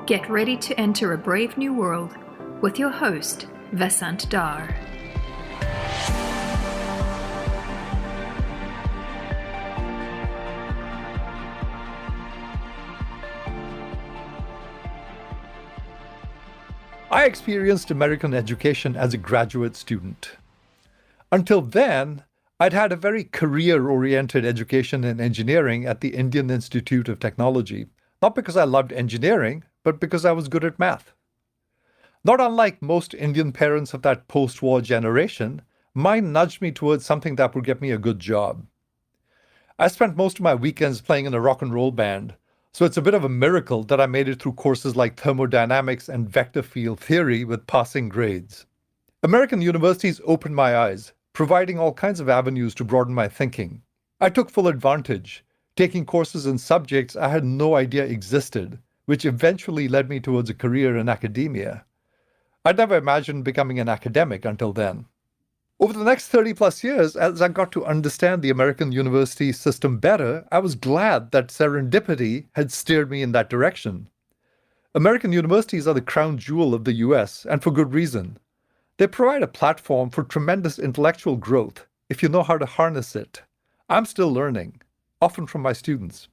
Get ready to enter a brave new world with your host, Vasant Dar. I experienced American education as a graduate student. Until then, I'd had a very career-oriented education in engineering at the Indian Institute of Technology, not because I loved engineering, but because I was good at math. Not unlike most Indian parents of that post-war generation, mine nudged me towards something that would get me a good job. I spent most of my weekends playing in a rock and roll band, so it's a bit of a miracle that I made it through courses like thermodynamics and vector field theory with passing grades. American universities opened my eyes, providing all kinds of avenues to broaden my thinking. I took full advantage, taking courses in subjects I had no idea existed, which eventually led me towards a career in academia. I'd never imagined becoming an academic until then. Over the next 30 plus years, as I got to understand the American university system better, I was glad that serendipity had steered me in that direction. American universities are the crown jewel of the US, and for good reason. They provide a platform for tremendous intellectual growth if you know how to harness it. I'm still learning, often from my students.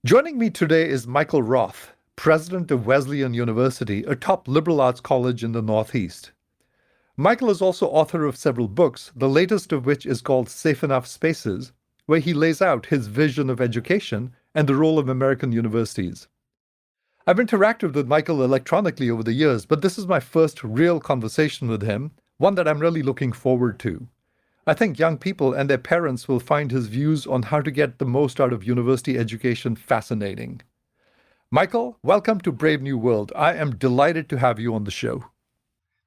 Joining me today is Michael Roth, president of Wesleyan University, a top liberal arts college in the Northeast. Michael is also author of several books, the latest of which is called Safe Enough Spaces, where he lays out his vision of education and the role of American universities. I've interacted with Michael electronically over the years, but this is my first real conversation with him, one that I'm really looking forward to. I think young people and their parents will find his views on how to get the most out of university education fascinating. Michael, welcome to Brave New World. I am delighted to have you on the show.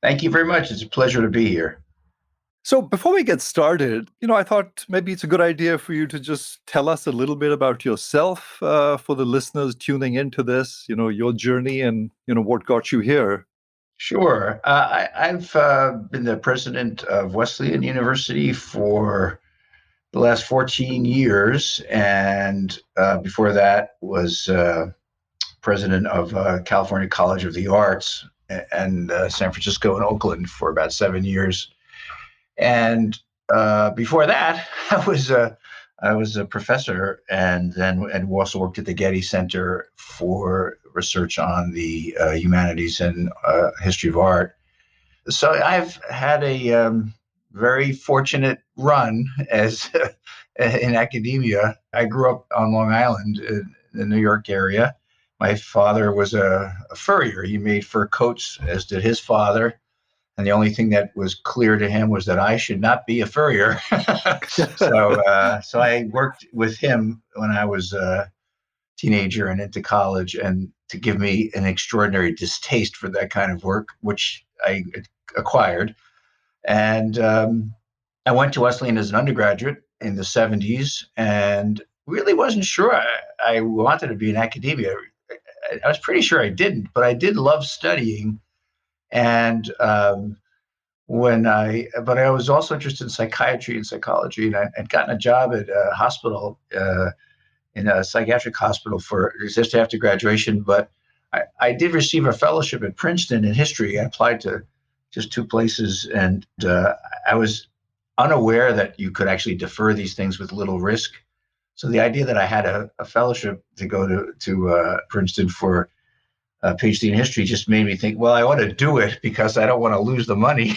Thank you very much. It's a pleasure to be here. So before we get started, I thought maybe it's a good idea for you to just tell us a little bit about yourself for the listeners tuning into this, your journey and, what got you here. Sure. I've been the president of Wesleyan University for the last 14 years. And before that was president of California College of the Arts and San Francisco and Oakland for about 7 years. And before that, I was a professor, and also worked at the Getty Center for research on the humanities and history of art. So I've had a very fortunate run as in academia. I grew up on Long Island in the New York area. My father was a furrier. He made fur coats, as did his father. And the only thing that was clear to him was that I should not be a furrier. So I worked with him when I was a teenager and into college, and to give me an extraordinary distaste for that kind of work, which I acquired. And I went to Wesleyan as an undergraduate in the 70s and really wasn't sure I wanted to be in academia. I was pretty sure I didn't, but I did love studying. And but I was also interested in psychiatry and psychology, and I'd gotten a job at a hospital, in a psychiatric hospital just after graduation. But I did receive a fellowship at Princeton in history. I applied to just 2 places, and I was unaware that you could actually defer these things with little risk. So the idea that I had a fellowship to go to Princeton for a PhD in history just made me think, well, I ought to do it because I don't want to lose the money.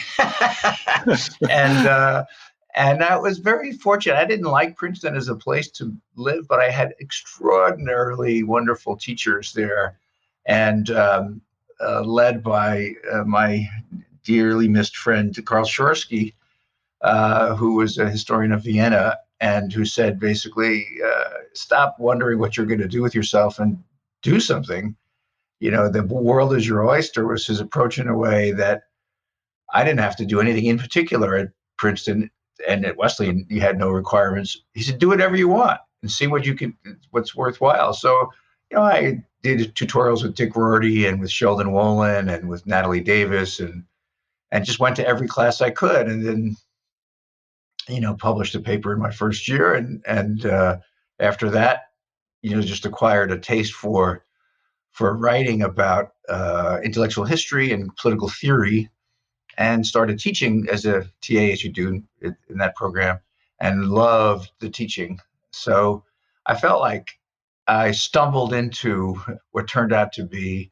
And I was very fortunate. I didn't like Princeton as a place to live, but I had extraordinarily wonderful teachers there, and led by my dearly missed friend, Karl Schorsky, who was a historian of Vienna, and who said basically, stop wondering what you're going to do with yourself and do something. The world is your oyster was his approach, in a way that I didn't have to do anything in particular at Princeton, and at Wesleyan, you had no requirements. He said, do whatever you want and see what's worthwhile. So, I did tutorials with Dick Rorty and with Sheldon Wolin and with Natalie Davis, and just went to every class I could, and then, published a paper in my first year. And after that, just acquired a taste for for writing about intellectual history and political theory, and started teaching as a TA, as you do in that program, and loved the teaching. So I felt like I stumbled into what turned out to be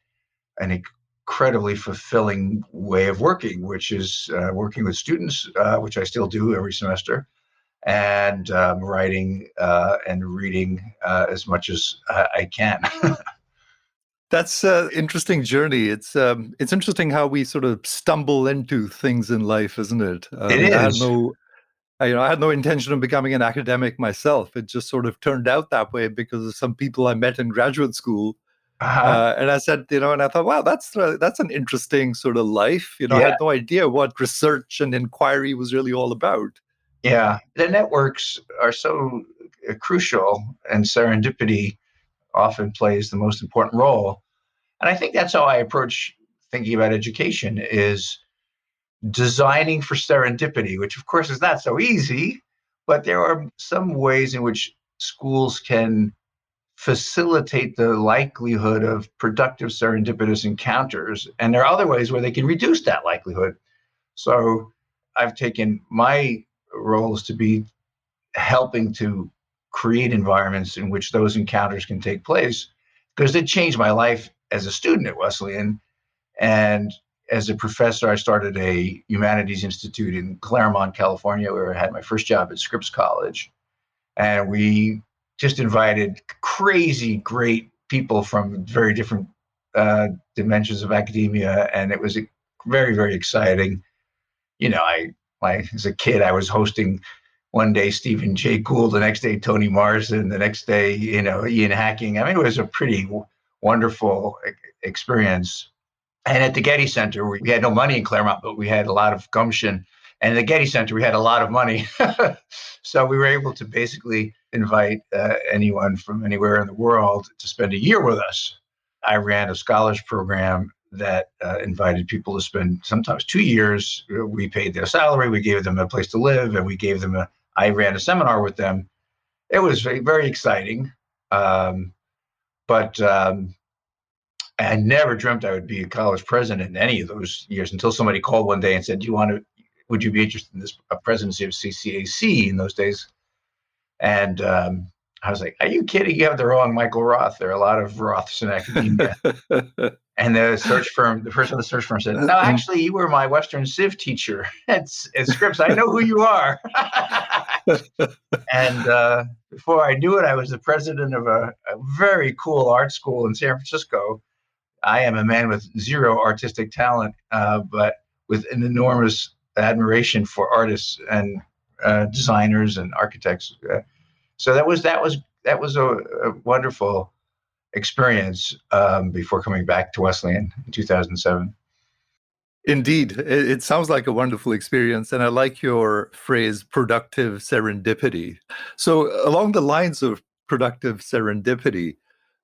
an incredibly fulfilling way of working, which is working with students, which I still do every semester, and writing and reading as much as I can. That's an interesting journey. It's interesting how we sort of stumble into things in life, isn't it? I It mean, is. I had no intention of becoming an academic myself. It just sort of turned out that way because of some people I met in graduate school. Uh-huh. And I said, and I thought, wow, that's an interesting sort of life. I Yeah. had no idea what research and inquiry was really all about. Yeah. The networks are so crucial, and serendipity often plays the most important role. And I think that's how I approach thinking about education, is designing for serendipity, which of course is not so easy, but there are some ways in which schools can facilitate the likelihood of productive serendipitous encounters. And there are other ways where they can reduce that likelihood. So I've taken my roles to be helping to create environments in which those encounters can take place, because it changed my life as a student at Wesleyan. And as a professor, I started a humanities institute in Claremont, California, where I had my first job at Scripps College. And we just invited crazy great people from very different dimensions of academia. And it was very, very exciting. As a kid, I was hosting one day Stephen Jay Gould, the next day Toni Morrison, the next day, Ian Hacking. I mean, it was a pretty wonderful experience. And at the Getty Center, we had no money in Claremont, but we had a lot of gumption. And at the Getty Center, we had a lot of money. So we were able to basically invite anyone from anywhere in the world to spend a year with us. I ran a scholars program that invited people to spend sometimes 2 years. We paid their salary, we gave them a place to live, and I ran a seminar with them. It was very, very exciting. But I never dreamt I would be a college president in any of those years, until somebody called one day and said, would you be interested in this presidency of CCAC in those days? And I was like, are you kidding? You have the wrong Michael Roth. There are a lot of Roths in academia. And the person at the search firm said, no, actually, you were my Western Civ teacher at Scripps. I know who you are. And before I knew it, I was the president of a very cool art school in San Francisco. I am a man with zero artistic talent, but with an enormous admiration for artists and designers and architects. So that was a wonderful experience before coming back to Wesleyan in 2007. Indeed, it sounds like a wonderful experience. And I like your phrase, productive serendipity. So, along the lines of productive serendipity,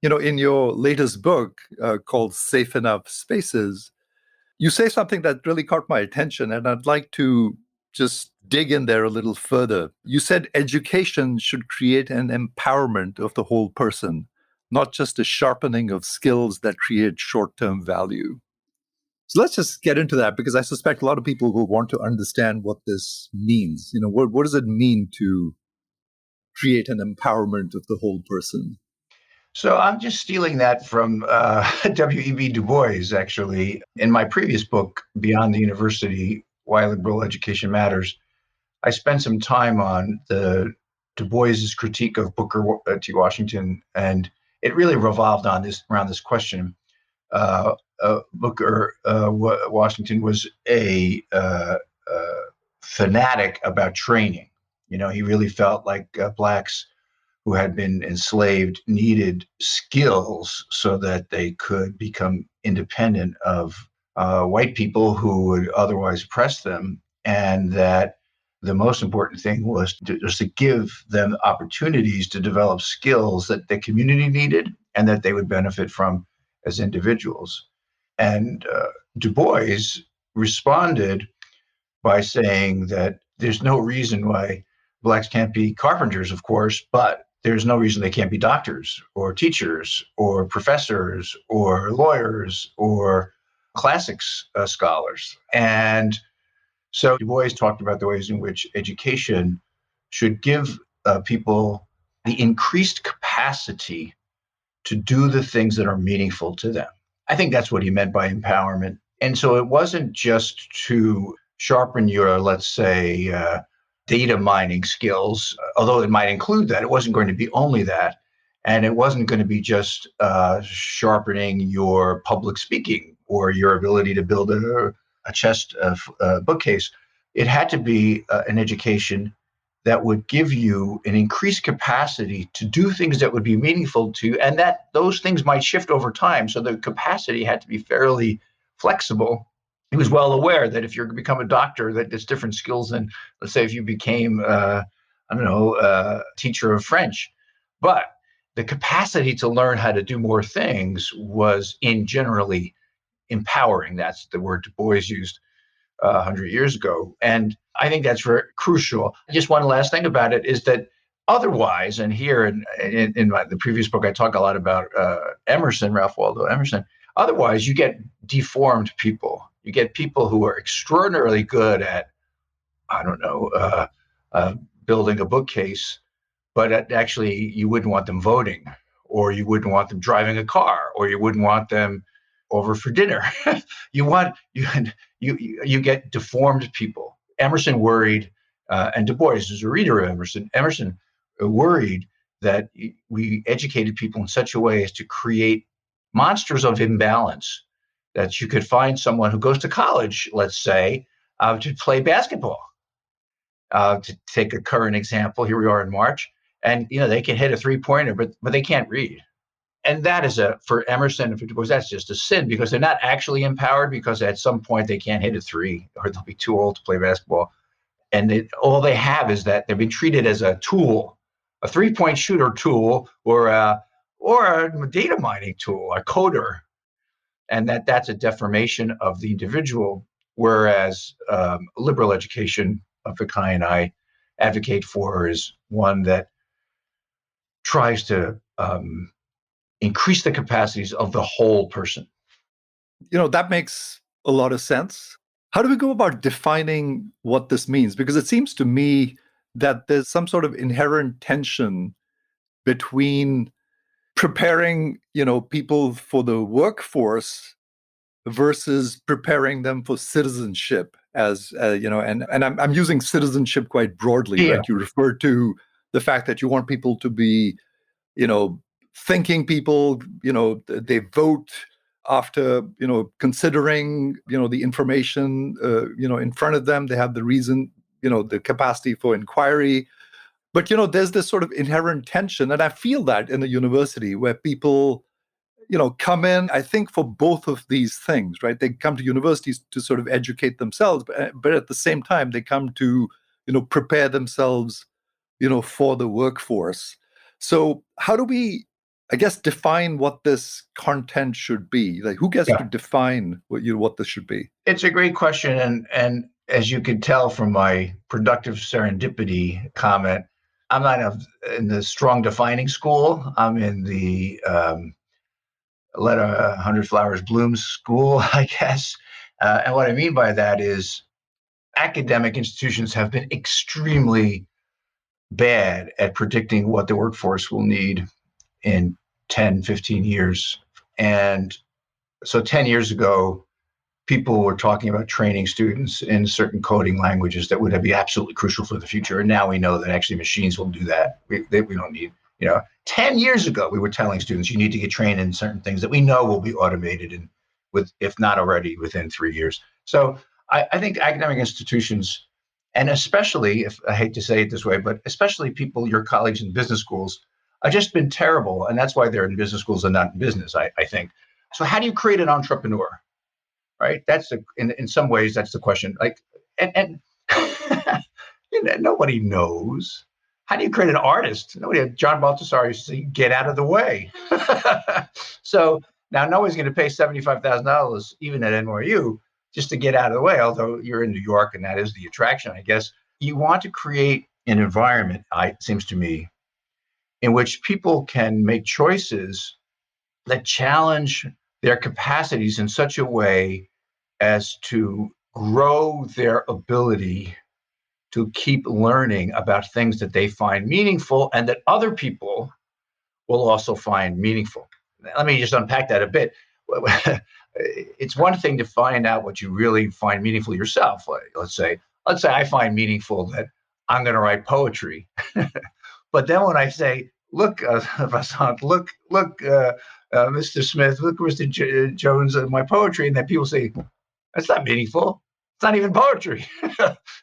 in your latest book called Safe Enough Spaces, you say something that really caught my attention. And I'd like to just dig in there a little further. You said education should create an empowerment of the whole person, not just a sharpening of skills that create short term value. So let's just get into that, because I suspect a lot of people will want to understand what this means. What does it mean to create an empowerment of the whole person? So I'm just stealing that from W.E.B. Du Bois, actually. In my previous book, Beyond the University, Why Liberal Education Matters, I spent some time on the Du Bois's critique of Booker T. Washington, and it really revolved around this question. Booker Washington was a fanatic about training. He really felt like blacks who had been enslaved needed skills so that they could become independent of white people who would otherwise oppress them, and that the most important thing was to give them opportunities to develop skills that the community needed and that they would benefit from as individuals. And Du Bois responded by saying that there's no reason why blacks can't be carpenters, of course, but there's no reason they can't be doctors or teachers or professors or lawyers or classics scholars. And so Du Bois talked about the ways in which education should give people the increased capacity to do the things that are meaningful to them. I think that's what he meant by empowerment. And so it wasn't just to sharpen your, let's say, data mining skills, although it might include that. It wasn't going to be only that. And it wasn't going to be just sharpening your public speaking or your ability to build a chest bookcase. It had to be an education that would give you an increased capacity to do things that would be meaningful to you, and that those things might shift over time. So the capacity had to be fairly flexible. He was well aware that if you're going to become a doctor, that there's different skills than, let's say, if you became, I don't know, teacher of French. But the capacity to learn how to do more things was in generally empowering. That's the word Du Bois used 100 years ago. And I think that's very crucial. Just one last thing about it is that otherwise, and here the previous book, I talk a lot about Emerson, Ralph Waldo Emerson. Otherwise, you get deformed people. You get people who are extraordinarily good at, I don't know, building a bookcase, but actually you wouldn't want them voting, or you wouldn't want them driving a car, or you wouldn't want them over for dinner. You get deformed people. Emerson worried, and Du Bois is a reader of Emerson. Emerson worried that we educated people in such a way as to create monsters of imbalance. That you could find someone who goes to college, let's say, to play basketball. To take a current example, here we are in March, and they can hit a three-pointer, but they can't read. And that is for Emerson and for Du Bois, that's just a sin, because they're not actually empowered, because at some point they can't hit a three, or they'll be too old to play basketball. And all they have is that they've been treated as a tool, a three-point shooter tool, or a data mining tool, a coder. And that's a deformation of the individual, whereas liberal education of the kind I advocate for is one that tries to increase the capacities of the whole person. That makes a lot of sense. How do we go about defining what this means? Because it seems to me that there's some sort of inherent tension between preparing, people for the workforce versus preparing them for citizenship, as and I'm using citizenship quite broadly, Yeah. right? You refer to the fact that you want people to be, thinking people, they vote after, considering, the information, in front of them. They have the reason, the capacity for inquiry. But, there's this sort of inherent tension. And I feel that in a university where people, come in, I think, for both of these things, right? They come to universities to sort of educate themselves, but at the same time, they come to, prepare themselves, for the workforce. So how do we, I guess, define what this content should be? Like, who gets to define what this should be? It's a great question. And as you can tell from my productive serendipity comment, I'm not in the strong defining school. I'm in the let 100 flowers bloom school, I guess. And what I mean by that is academic institutions have been extremely bad at predicting what the workforce will need in 10, 15 years. And so 10 years ago, people were talking about training students in certain coding languages that would be absolutely crucial for the future. And now we know that actually machines will do that. We don't need, 10 years ago, we were telling students you need to get trained in certain things that we know will be automated and if not already within 3 years. So I think academic institutions, and especially, if I hate to say it this way, but especially people, your colleagues in business schools, have just been terrible. And that's why they're in business schools and not in business, I think. So how do you create an entrepreneur? Right? That's in some ways, that's the question. Like, and nobody knows. How do you create an artist? John Baltasar used to say, get out of the way. So now nobody's going to pay $75,000, even at NYU, just to get out of the way. Although you're in New York and that is the attraction, I guess. You want to create an environment, it seems to me, in which people can make choices that challenge their capacities in such a way as to grow their ability to keep learning about things that they find meaningful and that other people will also find meaningful. Let me just unpack that a bit. It's one thing to find out what you really find meaningful yourself. Like, let's say I find meaningful that I'm going to write poetry. But then when I say, look, Vasant, Mr. Smith, look, Mr. Jones, my poetry, and then people say, that's not meaningful. It's not even poetry.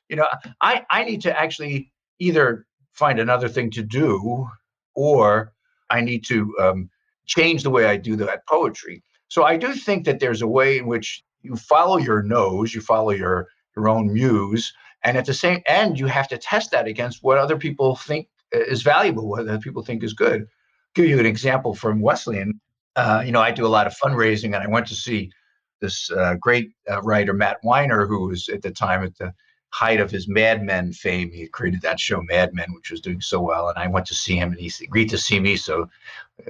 you know, I need to actually either find another thing to do, or I need to change the way I do that poetry. So I do think that there's a way in which you follow your nose, you follow your own muse, and at the same end, you have to test that against what other people think is valuable, what other people think is good. I'll give you an example from Wesleyan. I do a lot of fundraising, and I went to see this great writer, Matt Weiner, who was at the time at the height of his Mad Men fame. He created that show Mad Men, which was doing so well. And I went to see him, and he agreed to see me. So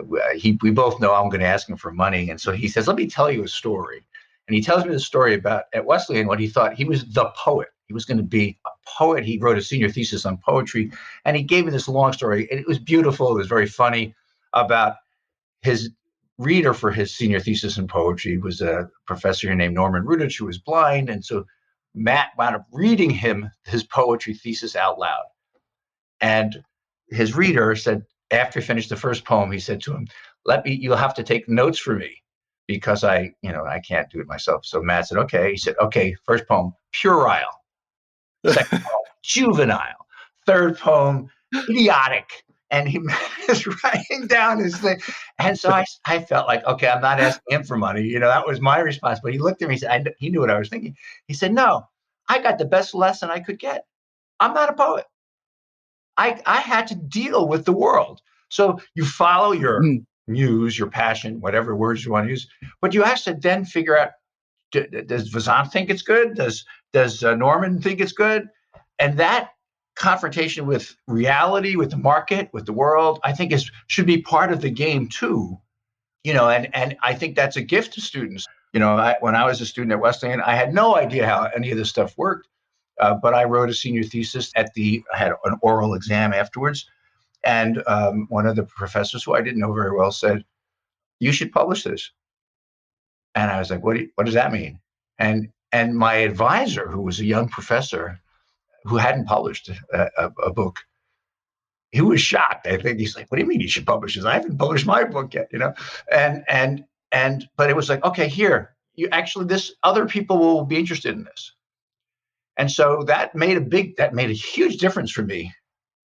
we both know I'm going to ask him for money. And so he says, let me tell you a story. And he tells me the story about at Wesleyan what he thought he was the poet. He was going to be a poet. He wrote a senior thesis on poetry, and he gave me this long story. And it was beautiful. It was very funny about his reader for his senior thesis in poetry was a professor named Norman Rudich, who was blind. And so Matt wound up reading him his poetry thesis out loud. And his reader said, after he finished the first poem, he said to him, you'll have to take notes for me because I can't do it myself. So Matt said, okay. He said, okay, first poem, puerile. Second poem, juvenile. Third poem, idiotic. And he was writing down his thing. And so I felt like, okay, I'm not asking him for money. That was my response. But he looked at me, he said, he knew what I was thinking. He said, no, I got the best lesson I could get. I'm not a poet. I had to deal with the world. So you follow your muse, your passion, whatever words you want to use, but you have to then figure out, does Vasant think it's good? Does Norman think it's good? And that confrontation with reality, with the market, with the world, I think should be part of the game too. And I think that's a gift to students. When I was a student at Wesleyan, I had no idea how any of this stuff worked. But I wrote a senior thesis I had an oral exam afterwards. And one of the professors, who I didn't know very well, said, you should publish this. And I was like, what does that mean? And my advisor, who was a young professor who hadn't published a book, he was shocked. I think he's like, what do you mean you should publish this? I haven't published my book yet, but it was like, okay, here, this other people will be interested in this. And so that made a huge difference for me.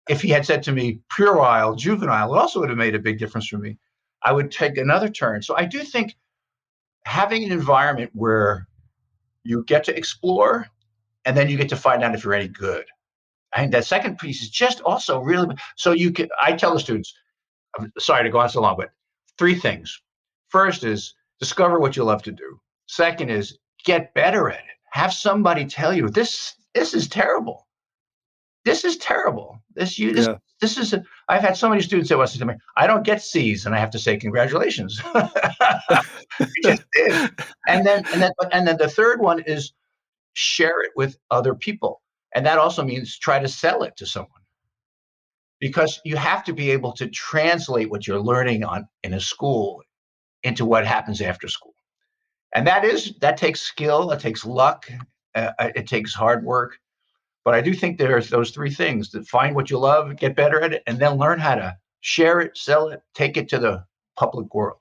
If he had said to me, puerile, juvenile, it also would have made a big difference for me. I would take another turn. So I do think having an environment where you get to explore and then you get to find out if you're any good. I think that second piece is just also really, so I tell the students, I'm sorry to go on so long, but 3 things. First is discover what you love to do. Second is get better at it. Have somebody tell you, this is terrible. This is terrible. I've had so many students that say to me, I don't get C's, and I have to say, congratulations. You just did. And then the third one is share it with other people. And that also means try to sell it to someone, because you have to be able to translate what you're learning in a school into what happens after school. And that takes skill, it takes luck, it takes hard work. But I do think there's those 3 things: that find what you love, get better at it, and then learn how to share it, sell it, take it to the public world.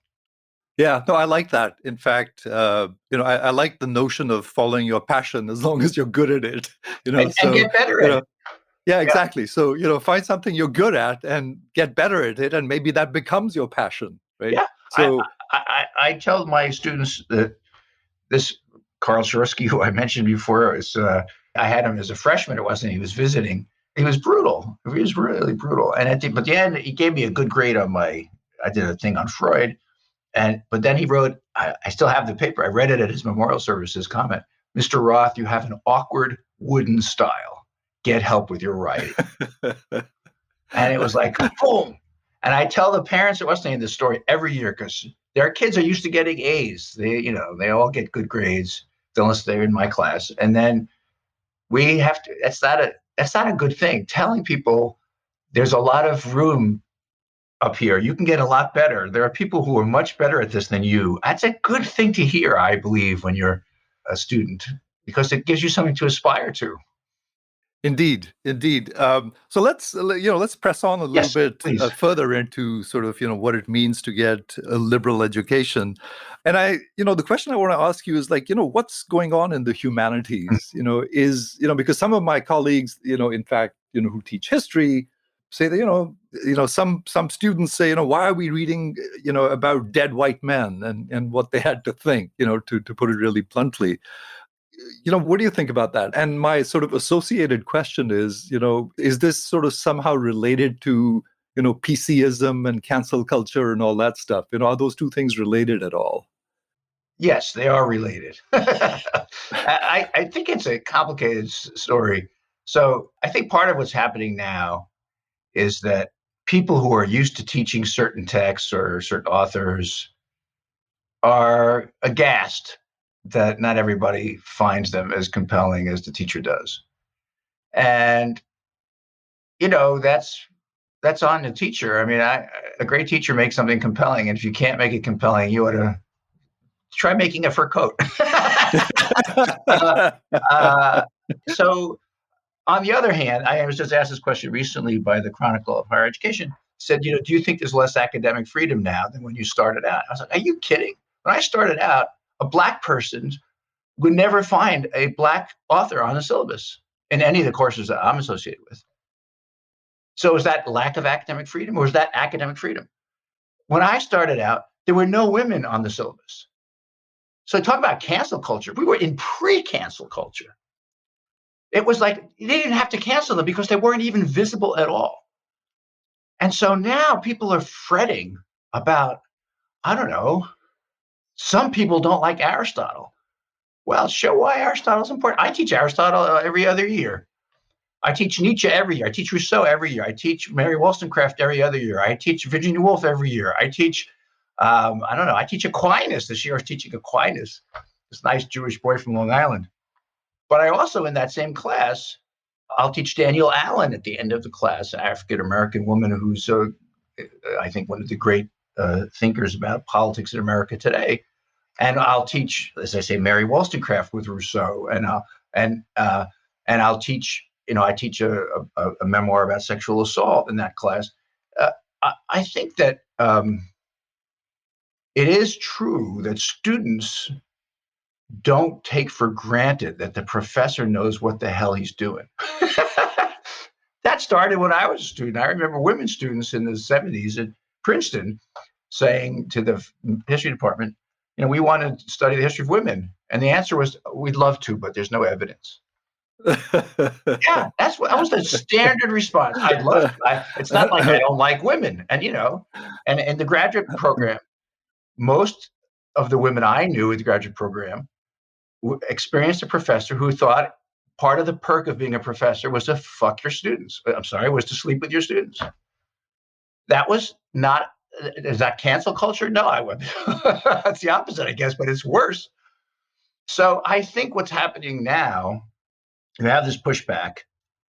Yeah, no, I like that. In fact, I like the notion of following your passion as long as you're good at it. And get better at it. Yeah, exactly. So, find something you're good at and get better at it, and maybe that becomes your passion, right? Yeah. So I tell my students that this Carl Shursky, who I mentioned before, I had him as a freshman at Wesleyan. He was visiting. He was brutal. He was really brutal. And at the end, he gave me a good grade on I did a thing on Freud. But then he wrote, I still have the paper. I read it at his memorial service, his comment, Mr. Roth, you have an awkward wooden style. Get help with your writing. And it was like, boom. And I tell the parents at Wesleyan this story every year because their kids are used to getting A's. They all get good grades unless they're in my class. And then we have to. That's not a good thing. Telling people there's a lot of room up here. You can get a lot better. There are people who are much better at this than you. That's a good thing to hear, I believe, when you're a student, because it gives you something to aspire to. Indeed, indeed. So let's press on a little Yes, bit please. further into sort of what it means to get a liberal education. And the question I want to ask you is like, what's going on in the humanities? Because some of my colleagues, in fact, who teach history, say that some students say, why are we reading, about dead white men and what they had to think, to put it really bluntly. What do you think about that? And my sort of associated question is this sort of somehow related to, PCism and cancel culture and all that stuff? Are those two things related at all? Yes, they are related. I think it's a complicated story. So I think part of what's happening now is that people who are used to teaching certain texts or certain authors are aghast that not everybody finds them as compelling as the teacher does. And that's on the teacher. I mean, a great teacher makes something compelling, and if you can't make it compelling, you ought to try making a fur coat. uh, uh, so, on the other hand, I was just asked this question recently by the Chronicle of Higher Education. Said, do you think there's less academic freedom now than when you started out? I was like, are you kidding? When I started out, a Black person would never find a Black author on the syllabus in any of the courses that I'm associated with. So is that lack of academic freedom, or is that academic freedom? When I started out, there were no women on the syllabus. So talk about cancel culture. We were in pre-cancel culture. It was like they didn't have to cancel them because they weren't even visible at all. And so now people are fretting about, I don't know, some people don't like Aristotle. Well, show why Aristotle's important. I teach Aristotle every other year. I teach Nietzsche every year. I teach Rousseau every year. I teach Mary Wollstonecraft every other year. I teach Virginia Woolf every year. I teach, I don't know, I teach Aquinas. This year I was teaching Aquinas, this nice Jewish boy from Long Island. But I also, in that same class, I'll teach Daniel Allen at the end of the class, an African-American woman who's, I think, one of the great thinkers about politics in America today. And I'll teach, as I say, Mary Wollstonecraft with Rousseau, and I'll teach. I teach a memoir about sexual assault in that class. I think that it is true that students don't take for granted that the professor knows what the hell he's doing. That started when I was a student. I remember women students in the 70s at Princeton saying to the history department, we want to study the history of women. And the answer was, we'd love to, but there's no evidence. Yeah, that was the standard response. I'd love to. It's not like I don't like women. And, and in the graduate program, most of the women I knew in the graduate program experienced a professor who thought part of the perk of being a professor was to fuck your students. I'm sorry, was to sleep with your students. That was not, is that cancel culture? No, I wouldn't. That's the opposite, I guess, but it's worse. So I think what's happening now, you have this pushback,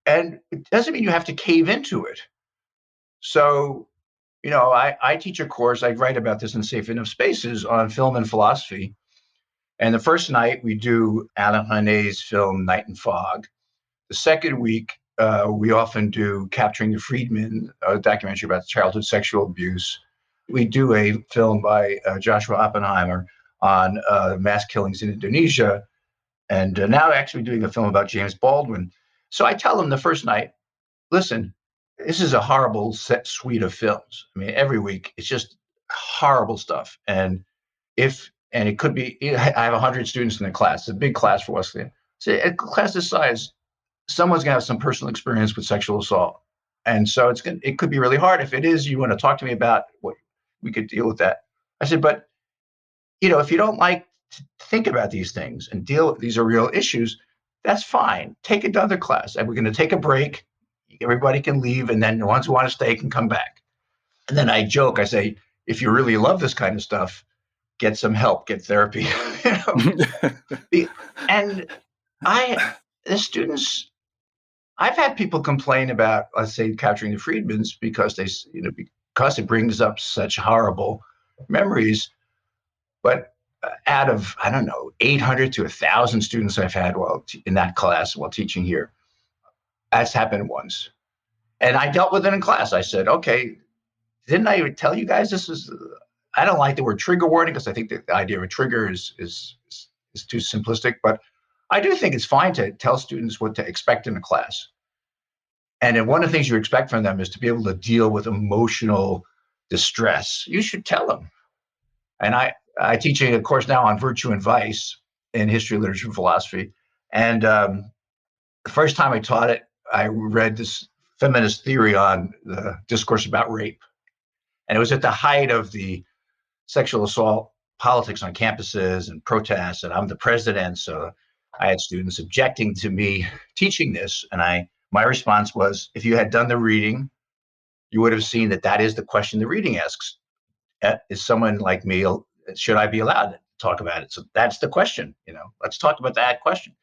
and it doesn't mean you have to cave into it. So, I teach a course, I write about this in Safe Enough Spaces on film and philosophy. And the first night we do Alain René's film Night and Fog. The second week, we often do Capturing the Freedmen, a documentary about childhood sexual abuse. We do a film by Joshua Oppenheimer on mass killings in Indonesia. And now actually doing a film about James Baldwin. So I tell them the first night, listen, this is a horrible suite of films. I mean, every week it's just horrible stuff. And it could be, I have 100 students in the class. It's a big class for Wesleyan. So a class this size, someone's gonna have some personal experience with sexual assault. And so it could be really hard. If it is, you want to talk to me about what we could deal with that. I said, but if you don't like to think about these things and deal with these are real issues, that's fine. Take another class. And we're going to take a break. Everybody can leave. And then the ones who want to stay can come back. And then I joke, I say, if you really love this kind of stuff, get some help, get therapy. you know? And I, the students, I've had people complain about, let's say, capturing the Freedmans because because it brings up such horrible memories. But out of, I don't know, 800 to 1,000 students I've had in that class while teaching here, that's happened once. And I dealt with it in class. I said, okay, didn't I tell you guys this is, I don't like the word trigger warning because I think the idea of a trigger is too simplistic, but I do think it's fine to tell students what to expect in a class. And then one of the things you expect from them is to be able to deal with emotional distress. You should tell them. And I teach a course now on virtue and vice in history, literature, and philosophy. And the first time I taught it, I read this feminist theory on the discourse about rape. And it was at the height of the sexual assault politics on campuses and protests. And I'm the president. So I had students objecting to me teaching this. And my response was, if you had done the reading, you would have seen that that is the question the reading asks. Is someone like me, should I be allowed to talk about it? So that's the question. Let's talk about that question.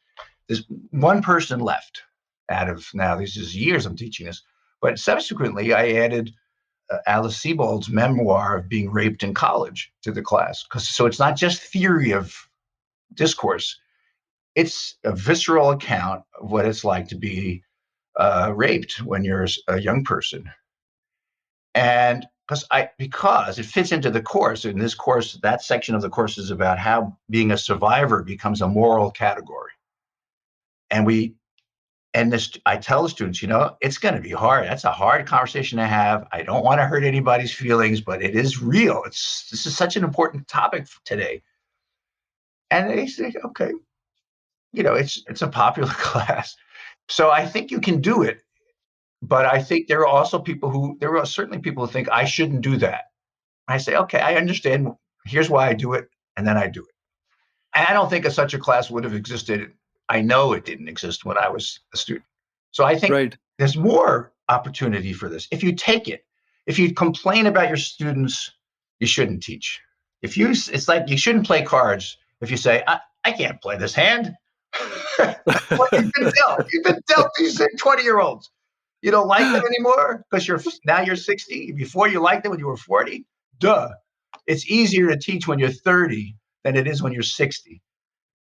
There's one person left out of, now this is years I'm teaching this, but subsequently I added Alice Sebold's memoir of being raped in college to the class. So it's not just theory of discourse, it's a visceral account of what it's like to be raped when you're a young person. And because it fits into the course, in this course, that section of the course is about how being a survivor becomes a moral category. I tell the students, it's going to be hard. That's a hard conversation to have. I don't want to hurt anybody's feelings, but it is real. This is such an important topic today. And they say, okay, it's a popular class. So I think you can do it. But I think there are certainly people who think I shouldn't do that. I say, okay, I understand. Here's why I do it. And then I do it. And I don't think such a class would have existed. I know it didn't exist when I was a student. So I think Right. there's more opportunity for this. If you take it, if you complain about your students, you shouldn't teach. It's like you shouldn't play cards if you say, I can't play this hand. Well, you've been dealt these 20-year-olds. You don't like them anymore because now you're 60. Before you liked them when you were 40. Duh. It's easier to teach when you're 30 than it is when you're 60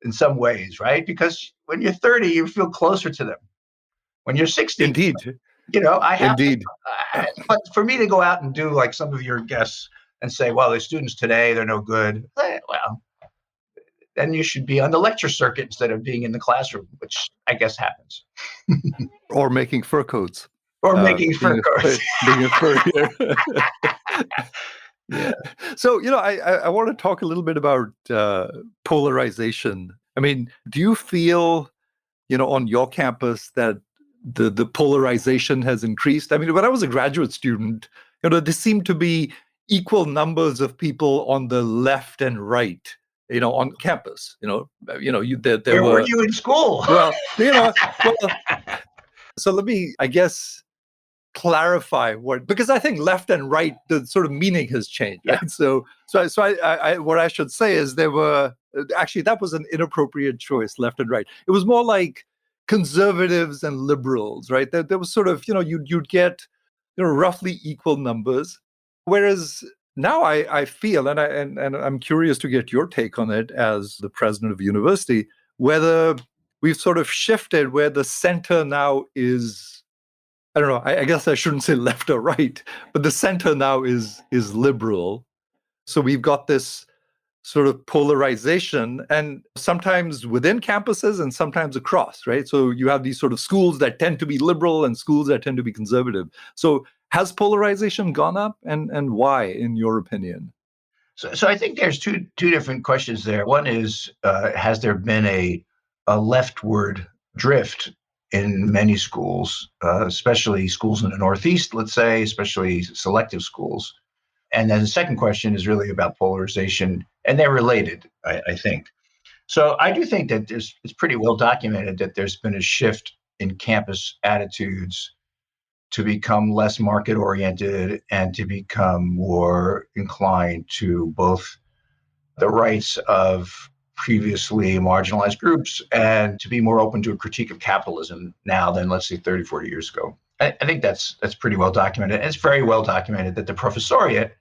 in some ways, right? Because when you're 30, you feel closer to them. When you're 60, Indeed. I have to, Indeed. but for me to go out and do like some of your guests and say, well, the students today, they're no good. Well, then you should be on the lecture circuit instead of being in the classroom, which I guess happens. Or making fur coats. Or making fur coats. Being a furrier. Yeah. So, I want to talk a little bit about polarization. I mean, do you feel, on your campus that the polarization has increased? I mean, when I was a graduate student, there seemed to be equal numbers of people on the left and right, on campus. There Where were you in school? Well, so let me, I guess, clarify because I think left and right, the sort of meaning has changed, right? So I what I should say is that was an inappropriate choice, left and right. It was more like conservatives and liberals, right? There was sort of, you'd get, roughly equal numbers. Whereas now I feel, and I'm curious to get your take on it as the president of the university, whether we've sort of shifted where the center now is, I don't know, I guess I shouldn't say left or right, but the center now is liberal. So we've got this sort of polarization, and sometimes within campuses and sometimes across, right? So you have these sort of schools that tend to be liberal and schools that tend to be conservative. So has polarization gone up, and why, in your opinion? So I think there's two different questions there. One is, has there been a leftward drift in many schools, especially schools in the Northeast, let's say, especially selective schools? And then the second question is really about polarization, and they're related, I think. So I do think that it's pretty well documented that there's been a shift in campus attitudes to become less market oriented and to become more inclined to both the rights of previously marginalized groups and to be more open to a critique of capitalism now than, let's say, 30, 40 years ago. I think that's pretty well documented. And it's very well documented that the professoriate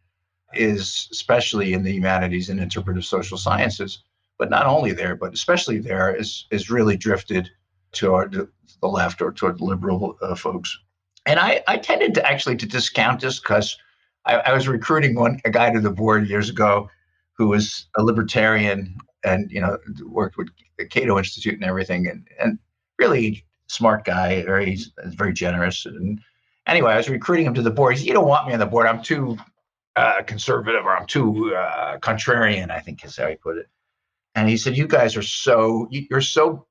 is, especially in the humanities and interpretive social sciences, but not only there, but especially there, is really drifted toward the left or toward liberal folks. And I tended to actually to discount this because I was recruiting a guy to the board years ago who was a libertarian and worked with the Cato Institute and everything, and really smart guy, very generous. And anyway, I was recruiting him to the board. He said, "You don't want me on the board. I'm too conservative, or I'm too contrarian," I think is how he put it. And he said, you're so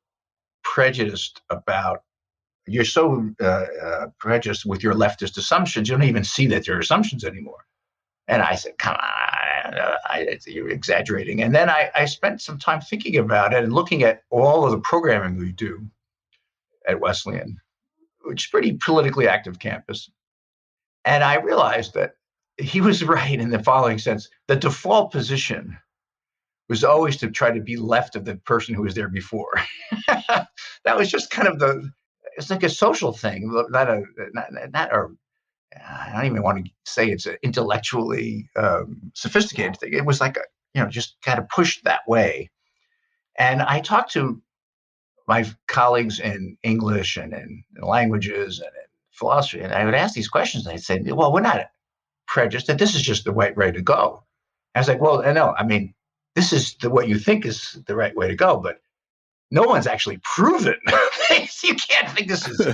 prejudiced about, you're so prejudiced with your leftist assumptions, you don't even see that they're assumptions anymore." And I said, "Come on, you're exaggerating." And then I spent some time thinking about it and looking at all of the programming we do at Wesleyan, which is pretty politically active campus. And I realized that he was right in the following sense. The default position was always to try to be left of the person who was there before. That was just kind of it's like a social thing, not a I don't even want to say it's an intellectually sophisticated thing. It was like just kind of pushed that way. And I talked to my colleagues in English and in languages and in philosophy, and I would ask these questions, and they'd say, "Well, we're not prejudiced, that this is just the right way to go." I was like, "Well, no, I mean, this is what you think is the right way to go, but no one's actually proven." You can't think this is.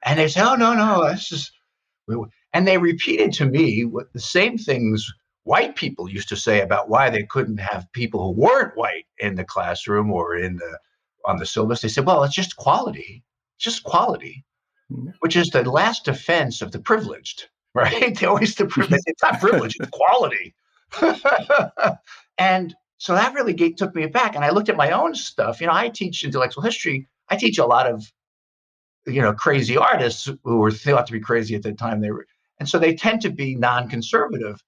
And they say, "Oh, no, that's just." And they repeated to me what the same things white people used to say about why they couldn't have people who weren't white in the classroom or on the syllabus. They said, "Well, it's just quality. It's just quality," which is the last defense of the privileged, right? They always it's not privilege, it's quality. And so that really took me aback. And I looked at my own stuff. I teach intellectual history. I teach a lot of crazy artists who were thought to be crazy at the time they were. And so they tend to be non-conservative.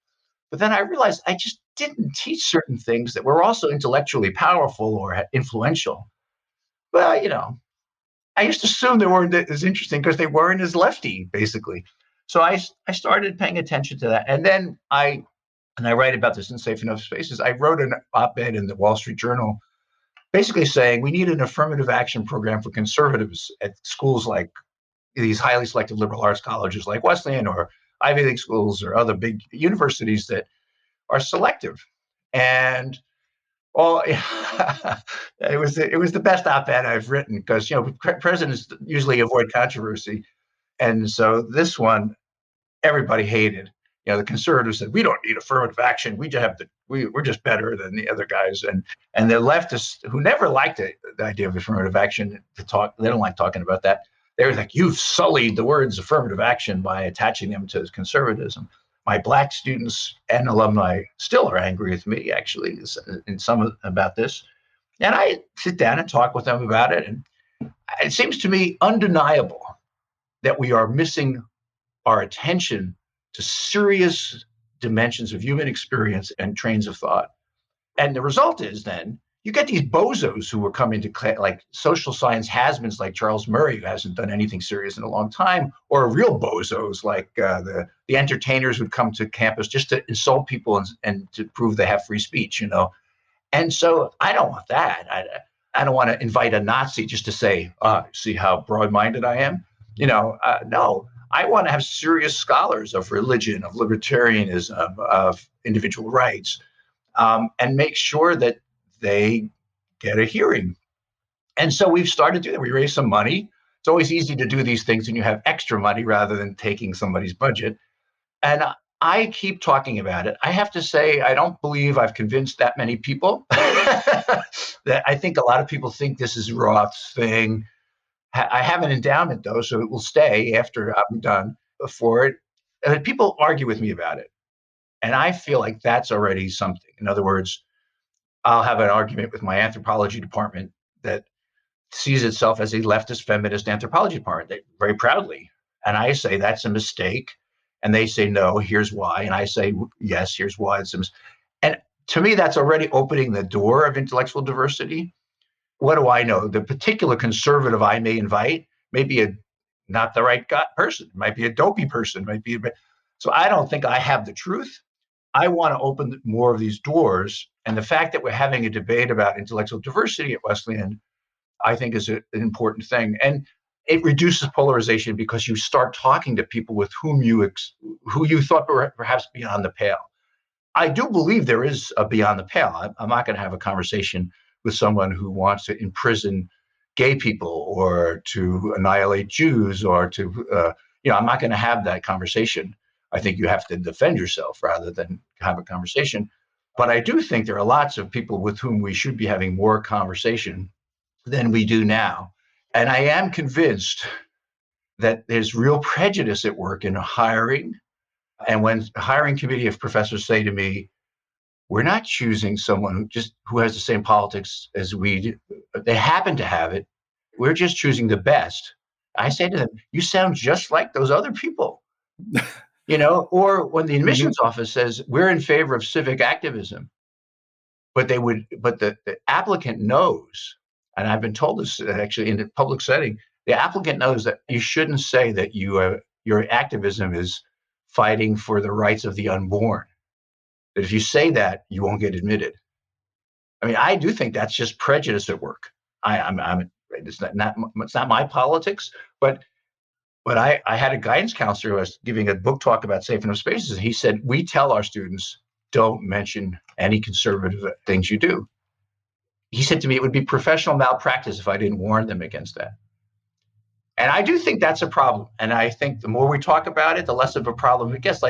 But then I realized I just didn't teach certain things that were also intellectually powerful or influential. Well, I just assumed they weren't as interesting because they weren't as lefty, basically. So I started paying attention to that. And then I write about this in Safe Enough Spaces. I wrote an op-ed in the Wall Street Journal basically saying we need an affirmative action program for conservatives at schools like these highly selective liberal arts colleges like Wesleyan or Ivy League schools or other big universities that are selective. And it was the best op-ed I've written because presidents usually avoid controversy, and so this one everybody hated. The conservatives said we don't need affirmative action. We're just better than the other guys, and the leftists who never liked the idea of affirmative action they don't like talking about that. They were like, "You've sullied the words affirmative action by attaching them to conservatism." My Black students and alumni still are angry with me, actually, in some about this. And I sit down and talk with them about it. And it seems to me undeniable that we are missing our attention to serious dimensions of human experience and trains of thought. And the result is then you get these bozos who are coming to like social science has-beens like Charles Murray, who hasn't done anything serious in a long time, or real bozos like the entertainers who'd come to campus just to insult people and to prove they have free speech, And so I don't want that. I don't want to invite a Nazi just to say, see how broad-minded I am? No. I want to have serious scholars of religion, of libertarianism, of individual rights, and make sure that they get a hearing. And so we've started doing that. We raised some money. It's always easy to do these things when you have extra money rather than taking somebody's budget. And I keep talking about it. I have to say, I don't believe I've convinced that many people. That I think a lot of people think this is Roth's thing. I have an endowment, though, so it will stay after I'm done for it. People argue with me about it. And I feel like that's already something. In other words, I'll have an argument with my anthropology department that sees itself as a leftist feminist anthropology department very proudly. And I say, that's a mistake. And they say, no, here's why. And I say, yes, here's why. And to me, that's already opening the door of intellectual diversity. What do I know? The particular conservative I may invite may be not the right person, might be a dopey person, so I don't think I have the truth. I want to open more of these doors. And the fact that we're having a debate about intellectual diversity at Wesleyan, I think is an important thing. And it reduces polarization because you start talking to people with whom who you thought were perhaps beyond the pale. I do believe there is a beyond the pale. I'm not going to have a conversation with someone who wants to imprison gay people or to annihilate Jews or I'm not going to have that conversation. I think you have to defend yourself rather than have a conversation. But I do think there are lots of people with whom we should be having more conversation than we do now. And I am convinced that there's real prejudice at work in hiring. And when a hiring committee of professors say to me, we're not choosing someone who has the same politics as we do. They happen to have it. We're just choosing the best. I say to them, you sound just like those other people. Or when the admissions office says we're in favor of civic activism, but the applicant knows, and I've been told this actually in a public setting, the applicant knows that you shouldn't say that your activism is fighting for the rights of the unborn. That if you say that, you won't get admitted. I mean, I do think that's just prejudice at work. It's not my politics, but I had a guidance counselor who was giving a book talk about safe enough spaces. And he said, we tell our students, don't mention any conservative things you do. He said to me, it would be professional malpractice if I didn't warn them against that. And I do think that's a problem. And I think the more we talk about it, the less of a problem it gets.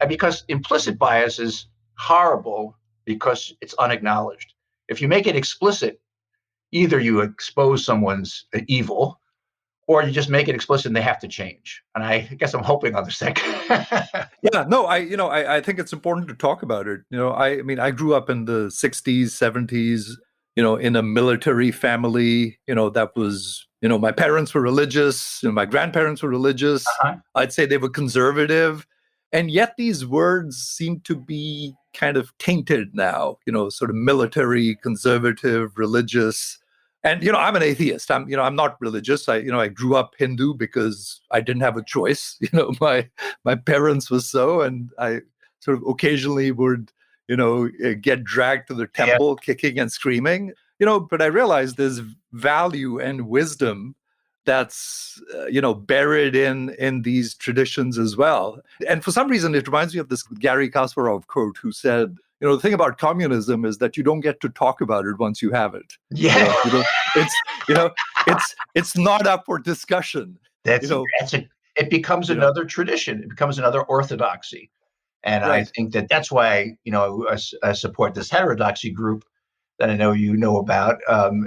Because implicit bias is horrible because it's unacknowledged. If you make it explicit, either you expose someone's evil or you just make it explicit and they have to change. And I guess I'm hoping on the second. Yeah, no, I think it's important to talk about it. I mean, I grew up in the 60s, 70s, in a military family, that was, my parents were religious, my grandparents were religious. Uh-huh. I'd say they were conservative. And yet these words seem to be kind of tainted now, sort of military, conservative, religious. And I'm an atheist. I'm not religious. I grew up Hindu because I didn't have a choice. My parents were so, and I sort of occasionally would get dragged to the temple, kicking and screaming. But I realized there's value and wisdom that's buried in these traditions as well. And for some reason, it reminds me of this Gary Kasparov quote, who said, the thing about communism is that you don't get to talk about it once you have it. Yeah. It's not up for discussion. It becomes another tradition. It becomes another orthodoxy. And right. I think that's why, I support this heterodoxy group that I know you know about,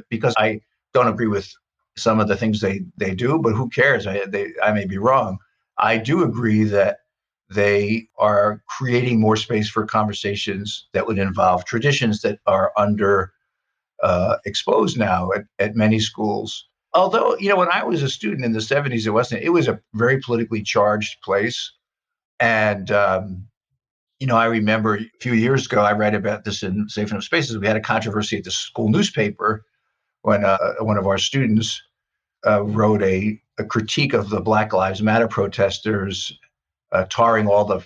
because I don't agree with some of the things they do, but who cares? I may be wrong. I do agree that they are creating more space for conversations that would involve traditions that are under exposed now at many schools. Although, when I was a student in the 70s at Wesleyan, it was a very politically charged place. And, I remember a few years ago, I read about this in Safe Enough Spaces. We had a controversy at the school newspaper when one of our students wrote a critique of the Black Lives Matter protesters tarring all the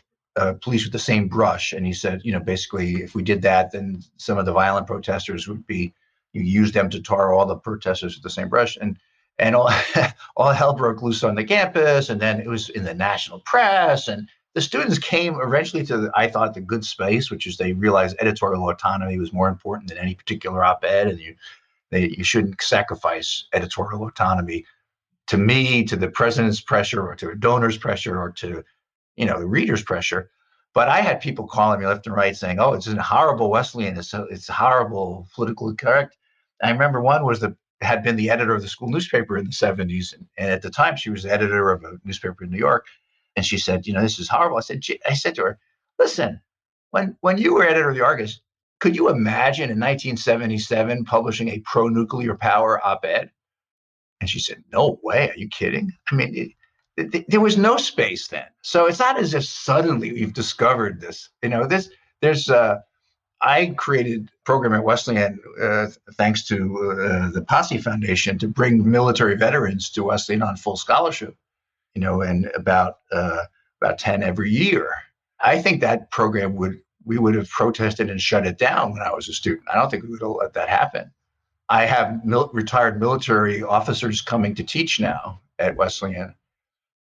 police with the same brush. And he said, basically, if we did that, then some of the violent protesters would be, you use them to tar all the protesters with the same brush. And all, all hell broke loose on the campus. And then it was in the national press. And the students came eventually to, I thought, the good space, which is they realized editorial autonomy was more important than any particular op-ed. And you shouldn't sacrifice editorial autonomy to me, to the president's pressure, or to a donor's pressure, or to the reader's pressure. But I had people calling me left and right saying, "Oh, it's a horrible Wesleyan. It's horrible, politically correct." And I remember one had been the editor of the school newspaper in the 70s, and at the time she was the editor of a newspaper in New York, and she said, "This is horrible." I said to her, "Listen, when you were editor of the Argus, could you imagine in 1977 publishing a pro-nuclear power op-ed?" And she said, "No way. Are you kidding? I mean, there was no space then. So it's not as if suddenly we've discovered this. There's I created a program at Wesleyan, thanks to the Posse Foundation, to bring military veterans to Wesleyan on full scholarship. And about 10 every year. I think that program we would have protested and shut it down when I was a student. I don't think we would have let that happen. I have retired military officers coming to teach now at Wesleyan,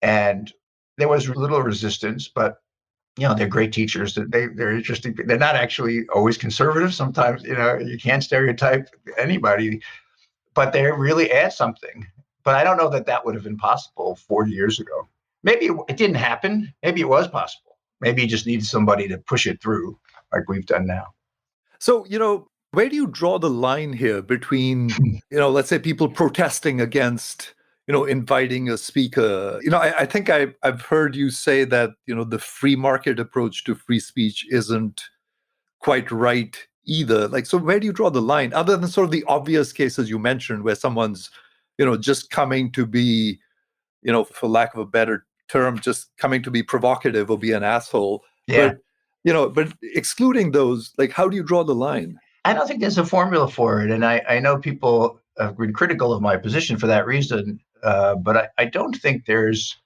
and there was little resistance, but they're great teachers. They're interesting. They're not actually always conservative. Sometimes, you can't stereotype anybody, but they really add something. But I don't know that would have been possible 40 years ago. Maybe it didn't happen. Maybe it was possible. Maybe you just needed somebody to push it through like we've done now. So, where do you draw the line here between, let's say people protesting against, inviting a speaker? I think I've heard you say that, the free market approach to free speech isn't quite right either. Like, so where do you draw the line, other than sort of the obvious cases you mentioned where someone's, just coming to be, for lack of a better term, just coming to be provocative or be an asshole. Yeah. But excluding those, like, how do you draw the line? I don't think there's a formula for it. And I know people have been critical of my position for that reason. But I don't think there's,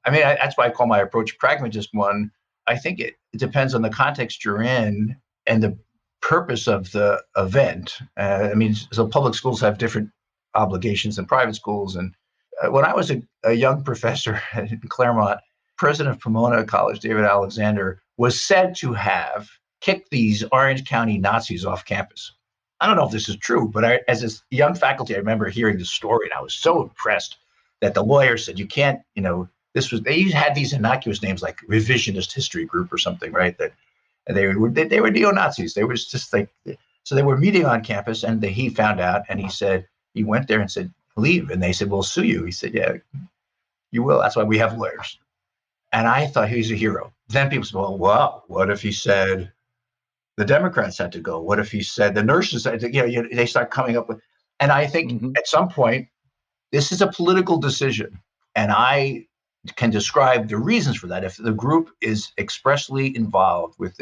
that's why I call my approach pragmatist one. I think it depends on the context you're in and the purpose of the event. So public schools have different obligations than private schools. And when I was a young professor in Claremont, president of Pomona College, David Alexander, was said to have kicked these Orange County Nazis off campus. I don't know if this is true, but as a young faculty, I remember hearing the story, and I was so impressed that the lawyer said, you can't, they had these innocuous names like Revisionist History Group or something, right? That they were neo-Nazis. They was just like, so they were meeting on campus, and he found out, and he went there and said, leave. And they said, we'll sue you. He said, yeah, you will. That's why we have lawyers. And I thought he was a hero. Then people said, well, what if he said the Democrats had to go? What if he said the nurses had to, they start coming up with, and I think at some point, this is a political decision. And I can describe the reasons for that. If the group is expressly involved with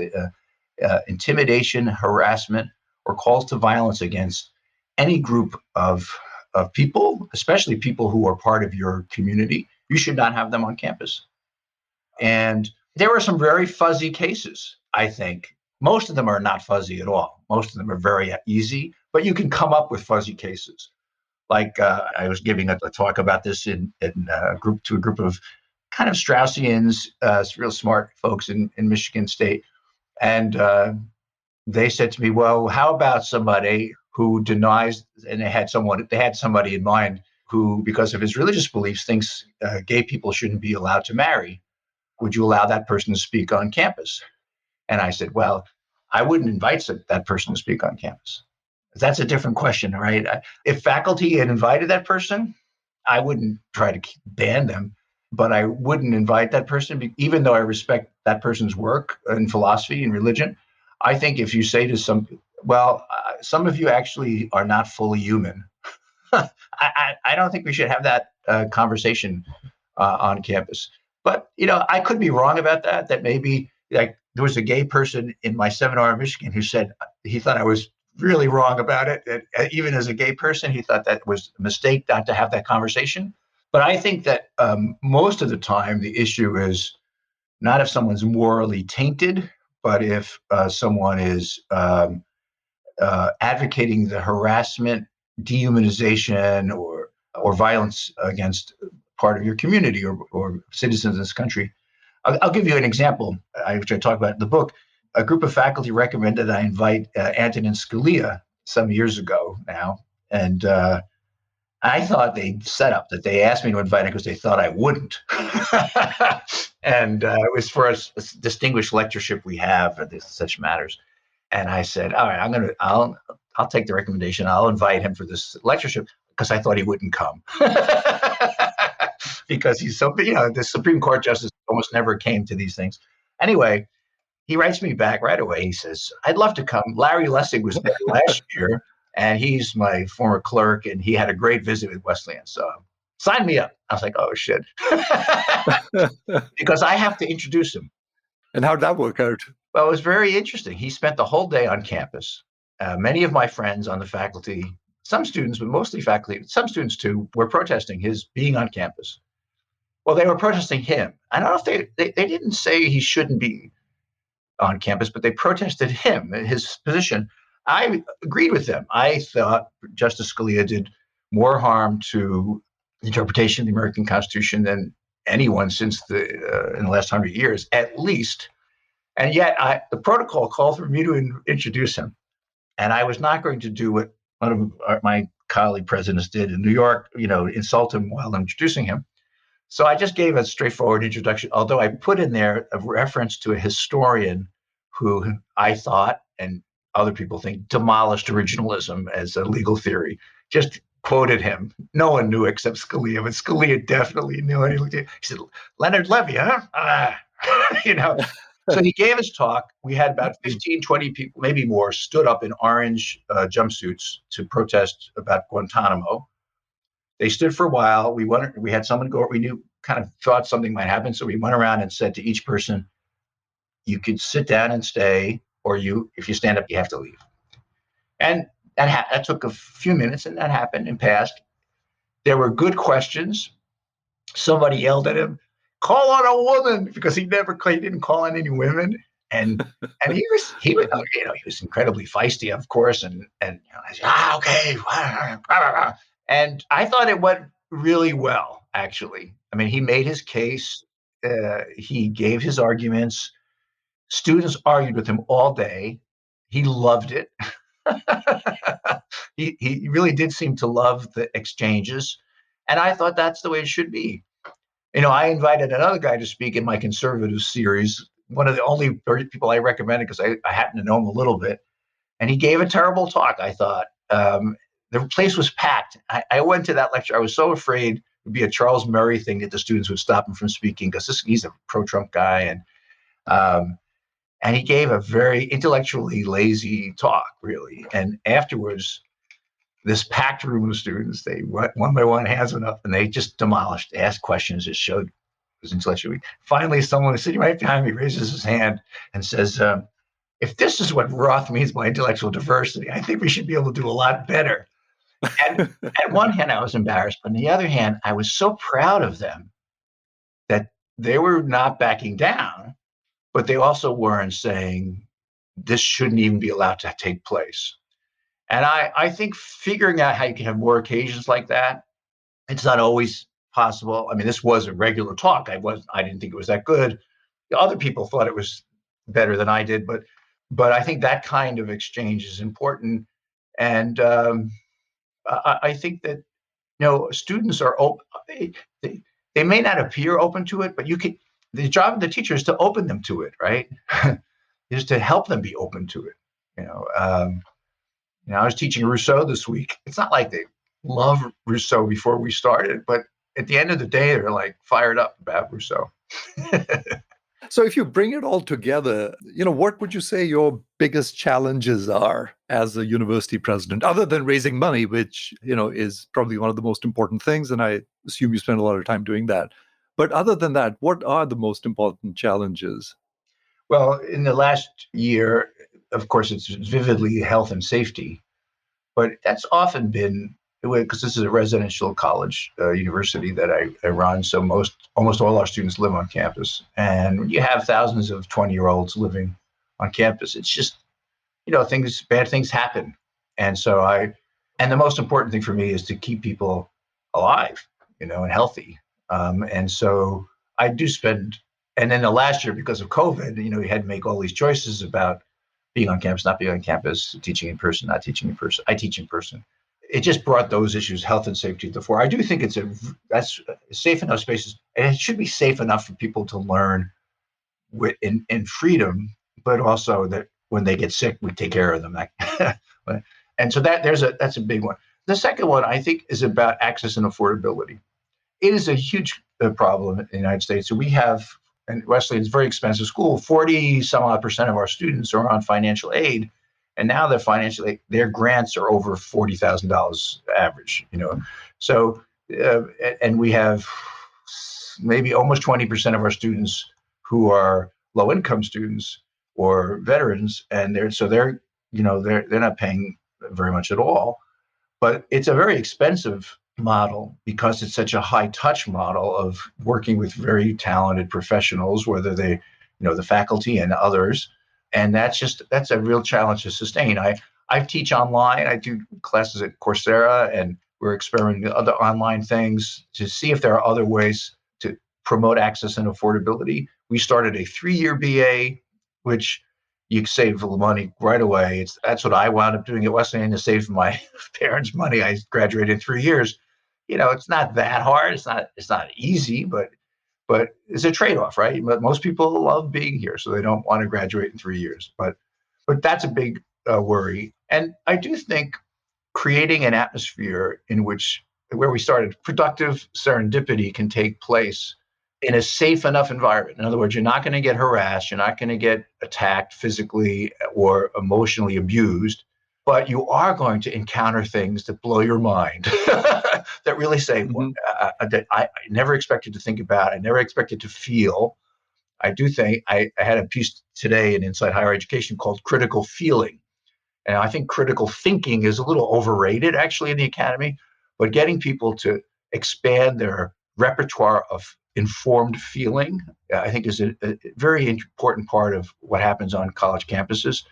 intimidation, harassment, or calls to violence against any group of people, especially people who are part of your community, you should not have them on campus. And there are some very fuzzy cases, I think. Most of them are not fuzzy at all. Most of them are very easy, but you can come up with fuzzy cases. Like I was giving a talk about this in a group of kind of Straussians, real smart folks in Michigan State. And they said to me, well, how about somebody who denies, and they had somebody in mind who, because of his religious beliefs, thinks gay people shouldn't be allowed to marry. Would you allow that person to speak on campus? And I said, well, I wouldn't invite that person to speak on campus. That's a different question, right? If faculty had invited that person, I wouldn't try to ban them, but I wouldn't invite that person, even though I respect that person's work in philosophy and religion. I think if you say to some of you actually are not fully human. I don't think we should have that conversation on campus. But, I could be wrong about that, that maybe like there was a gay person in my seminar in Michigan who said he thought I was really wrong about it. And even as a gay person, he thought that was a mistake not to have that conversation. But I think that most of the time, the issue is not if someone's morally tainted, but if someone is advocating the harassment, dehumanization, or violence against part of your community or citizens of this country. I'll give you an example, which I talk about in the book. A group of faculty recommended I invite Antonin Scalia some years ago now. And I thought they'd set up that they asked me to invite him because they thought I wouldn't. And it was for a distinguished lectureship we have at such matters. And I said, all right, I'll take the recommendation. I'll invite him for this lectureship because I thought he wouldn't come. Because he's so, the Supreme Court justice almost never came to these things. Anyway, he writes me back right away. He says, I'd love to come. Larry Lessig was there last year, and he's my former clerk, and he had a great visit with Wesleyan. So Sign me up. I was like, oh, shit. Because I have to introduce him. And how'd that work out? Well, it was very interesting. He spent the whole day on campus. Many of my friends on the faculty, some students, but mostly faculty, some students too, were protesting his being on campus. Well, they were protesting him. I don't know if they didn't say he shouldn't be on campus, but they protested him, his position. I agreed with them. I thought Justice Scalia did more harm to the interpretation of the American Constitution than anyone since in the last 100 years, at least. And yet, the protocol called for me to introduce him, and I was not going to do what one of my colleague presidents did in New York. Insult him while I'm introducing him. So I just gave a straightforward introduction, although I put in there a reference to a historian who I thought, and other people think, demolished originalism as a legal theory. Just quoted him. No one knew except Scalia, but Scalia definitely knew it. He said, Leonard Levy, huh? So he gave his talk. We had about 15, 20 people, maybe more, stood up in orange jumpsuits to protest about Guantanamo. They stood for a while. We had someone go. We knew, kind of thought something might happen, so we went around and said to each person, "You could sit down and stay, or if you stand up, you have to leave." And that took a few minutes, and that happened and passed. There were good questions. Somebody yelled at him, "Call on a woman," because he didn't call on any women. And he was incredibly feisty, of course, and okay. And I thought it went really well, actually. I mean, he made his case. He gave his arguments. Students argued with him all day. He loved it. He really did seem to love the exchanges. And I thought that's the way it should be. I invited another guy to speak in my conservative series, one of the only people I recommended because I happen to know him a little bit. And he gave a terrible talk, I thought. The place was packed. I went to that lecture. I was so afraid it would be a Charles Murray thing that the students would stop him from speaking because he's a pro-Trump guy. And he gave a very intellectually lazy talk, really. And afterwards, this packed room of students, they one by one, hands went up, and they just demolished, asked questions, just showed his intellectually. Finally, someone sitting right behind me raises his hand and says, if this is what Roth means by intellectual diversity, I think we should be able to do a lot better. And at one hand, I was embarrassed, but on the other hand, I was so proud of them that they were not backing down, but they also weren't saying this shouldn't even be allowed to take place. And I think figuring out how you can have more occasions like that, it's not always possible. I mean, this was a regular talk. I didn't think it was that good. Other people thought it was better than I did, but I think that kind of exchange is important. And I think that students are open. They may not appear open to it, but the job of the teacher is to open them to it, right? Is to help them be open to it. I was teaching Rousseau this week. It's not like they love Rousseau before we started, but at the end of the day, they're like fired up about Rousseau. So if you bring it all together, what would you say your biggest challenges are as a university president, other than raising money, which, is probably one of the most important things. And I assume you spend a lot of time doing that. But other than that, what are the most important challenges? Well, in the last year, of course, it's vividly health and safety, but that's often been because this is a residential college university that I run. So almost all our students live on campus, and when you have thousands of 20-year-olds living on campus, it's just bad things happen, and and the most important thing for me is to keep people alive, and healthy, and so I do spend. And then the last year, because of COVID, we had to make all these choices about being on campus, not being on campus, teaching in person, not teaching in person. I teach in person. It just brought those issues, health and safety, to the fore. I do think that's safe enough spaces, and it should be safe enough for people to learn in freedom, but also that when they get sick, we take care of them. And so that's a big one. The second one, I think, is about access and affordability. It is a huge problem in the United States. So we have, and Wesleyan is a very expensive school. 40 some odd % of our students are on financial aid, and now their grants are over $40,000 average. So and we have maybe almost 20% of our students who are low income students or veterans, and they're not paying very much at all. But it's a very expensive model because it's such a high touch model of working with very talented professionals, whether the faculty and others. And that's a real challenge to sustain. I teach online. I do classes at Coursera, and we're experimenting with other online things to see if there are other ways to promote access and affordability. We started a 3-year BA, which you save money right away. That's what I wound up doing at Wesleyan to save my parents money. I graduated in 3 years. It's not that hard. It's not easy, but it's a trade-off, right? But most people love being here, so they don't want to graduate in 3 years. But that's a big worry. And I do think creating an atmosphere in which where we started productive serendipity can take place in a safe enough environment. In other words, you're not going to get harassed, you're not going to get attacked physically or emotionally abused, but you are going to encounter things that blow your mind that really say, Mm-hmm. that I never expected to think about, I never expected to feel. I do think I had a piece today in Inside Higher Education called Critical Feeling. And I think critical thinking is a little overrated actually in the academy, but getting people to expand their repertoire of informed feeling, I think is a very important part of what happens on college campuses.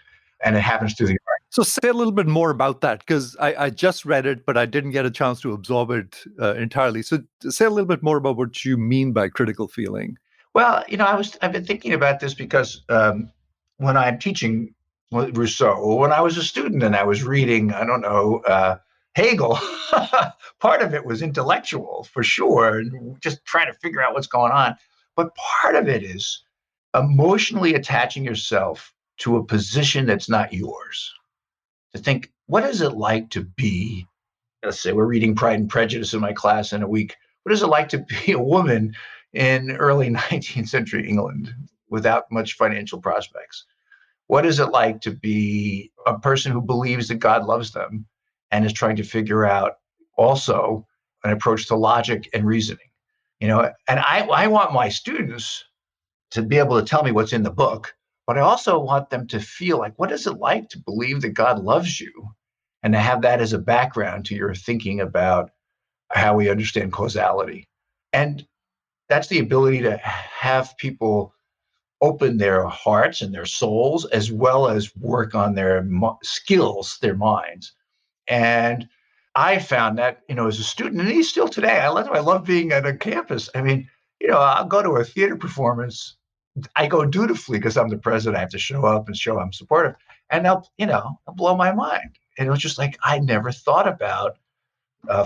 And it happens through the So say a little bit more about that, because I just read it, but I didn't get a chance to absorb it entirely. So say a little bit more about what you mean by critical feeling. Well, I've been thinking about this because when I'm teaching Rousseau, or when I was a student and I was reading, I don't know, Hegel, part of it was intellectual for sure, and just trying to figure out what's going on. But part of it is emotionally attaching yourself to a position that's not yours. To think, what is it like to be, let's say we're reading Pride and Prejudice in my class in a week. What is it like to be a woman in early 19th century England without much financial prospects? What is it like to be a person who believes that God loves them and is trying to figure out also an approach to logic and reasoning? And I want my students to be able to tell me what's in the book, but I also want them to feel like, what is it like to believe that God loves you and to have that as a background to your thinking about how we understand causality. And that's the ability to have people open their hearts and their souls as well as work on their skills, their minds. And I found that, as a student, and even still today, I love being at a campus. I mean, I'll go to a theater performance. I go dutifully because I'm the president. I have to show up and show I'm supportive. And they'll blow my mind. And it was just like, I never thought about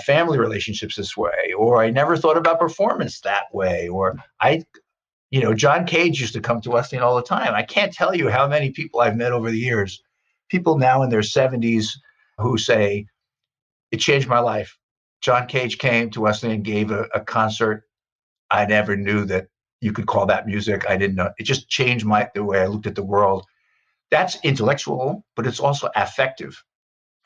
family relationships this way, or I never thought about performance that way, or John Cage used to come to Wesleyan all the time. I can't tell you how many people I've met over the years, people now in their 70s who say, it changed my life. John Cage came to Wesleyan and gave a concert. I never knew that you could call that music. I didn't know. It just changed the way I looked at the world. That's intellectual, but it's also affective.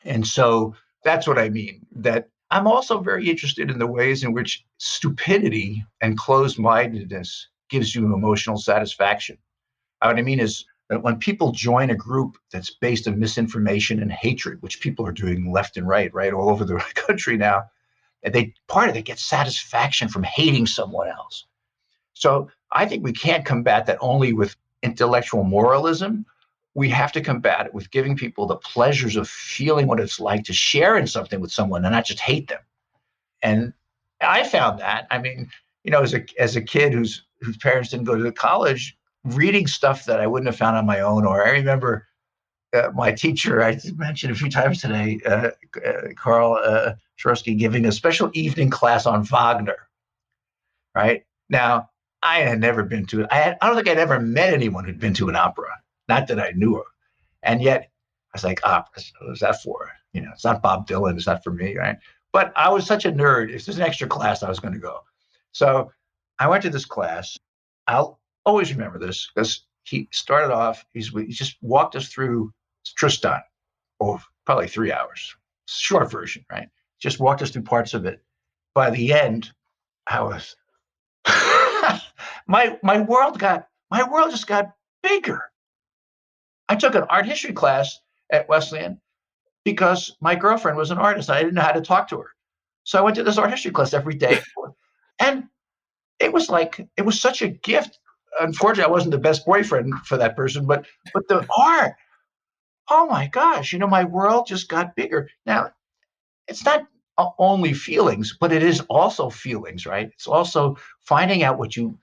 And so that's what I mean. That I'm also very interested in the ways in which stupidity and closed mindedness gives you emotional satisfaction. What I mean is that when people join a group that's based on misinformation and hatred, which people are doing left and right all over the country now, and part of it gets satisfaction from hating someone else. So I think we can't combat that only with intellectual moralism. We have to combat it with giving people the pleasures of feeling what it's like to share in something with someone and not just hate them. And I found that. I mean, as a kid whose parents didn't go to college, reading stuff that I wouldn't have found on my own. Or I remember my teacher, I mentioned a few times today, Carl Shorosky, giving a special evening class on Wagner. Right now, I had never been to it. I don't think I'd ever met anyone who'd been to an opera, not that I knew of. And yet I was like, what is that for? It's not Bob Dylan. It's not for me, right? But I was such a nerd. If there's an extra class, I was going to go. So I went to this class. I'll always remember this because he started off, he just walked us through Tristan, probably 3 hours, short version, right? Just walked us through parts of it. by the end, I was my world just got bigger. I took an art history class at Wesleyan because my girlfriend was an artist. I didn't know how to talk to her. So I went to this art history class every day. And it was such a gift. Unfortunately, I wasn't the best boyfriend for that person, but the art, oh my gosh, my world just got bigger. Now, it's not only feelings, but it is also feelings, right? It's also finding out what you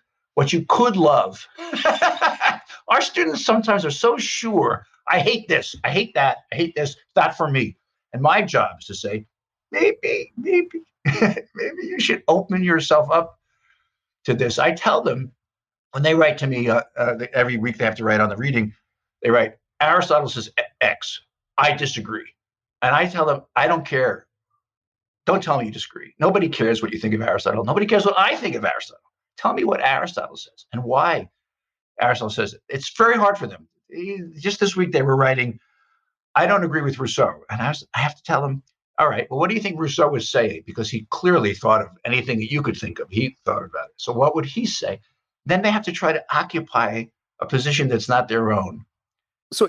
could love. Our students sometimes are so sure. I hate this. I hate that. I hate this. It's not for me. And my job is to say, maybe, maybe you should open yourself up to this. I tell them when they write to me every week, they have to write on the reading. They write, Aristotle says X. I disagree. And I tell them, I don't care. Don't tell me you disagree. Nobody cares what you think of Aristotle. Nobody cares what I think of Aristotle. Tell me what Aristotle says and why Aristotle says it. It's very hard for them. Just this week, they were writing, I don't agree with Rousseau. And I have to tell them, all right, well, what do you think Rousseau was saying? Because he clearly thought of anything that you could think of. He thought about it. So what would he say? Then they have to try to occupy a position that's not their own. So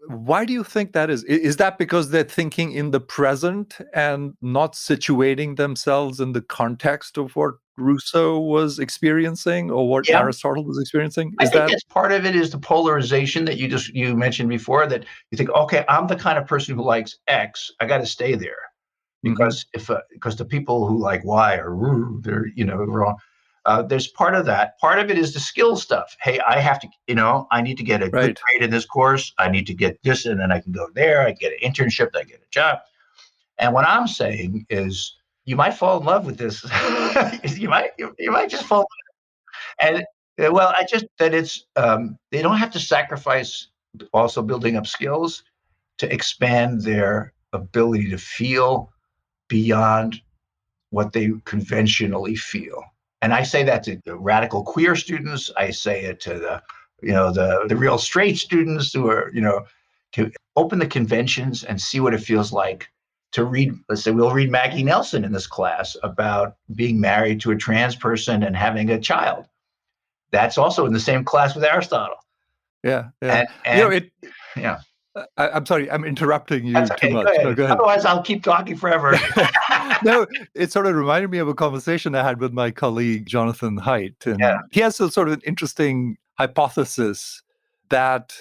why do you think that is? Is that because they're thinking in the present and not situating themselves in the context of what Rousseau was experiencing or what Yeah, Aristotle was experiencing? I Is think that that's part of it is the polarization that you mentioned before, that you think, okay, I'm the kind of person who likes X. I got to stay there Mhm. because the people who like Y are they're wrong. There's part of that. Part of it is the skill stuff. Hey, I have to, I need to get a good Right. grade in this course. I need to get this, and then I can go there. I get an internship. I get a job. And what I'm saying is, you might fall in love with this. You might just fall. And well, I just that it's they don't have to sacrifice also building up skills to expand their ability to feel beyond what they conventionally feel. And I say that to the radical queer students. I say it to the real straight students who are, to open the conventions and see what it feels like to read. Let's say we'll read Maggie Nelson in this class about being married to a trans person and having a child. That's also in the same class with Aristotle. Yeah, yeah. And You know, and it yeah, I'm sorry, I'm interrupting that's you too okay. Go much. No, ahead. go ahead. Otherwise, I'll keep talking forever. No, it sort of reminded me of a conversation I had with my colleague Jonathan Haidt, Yeah, and he has a sort of an interesting hypothesis that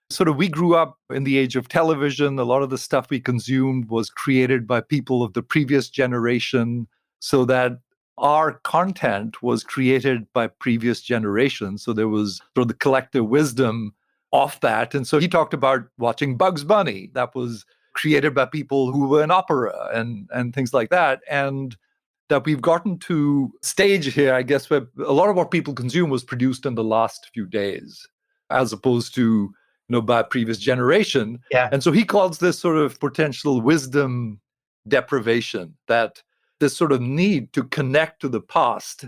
sort of we grew up in the age of television. A lot of the stuff we consumed was created by people of the previous generation, so that our content was created by previous generations. So there was sort of the collective wisdom of that. And so he talked about watching Bugs Bunny. That was created by people who were in opera and things like that. And that we've gotten to stage here, I guess, where a lot of what people consume was produced in the last few days, as opposed to, by a previous generation. yeah, And so he calls this sort of potential wisdom deprivation, that this sort of need to connect to the past.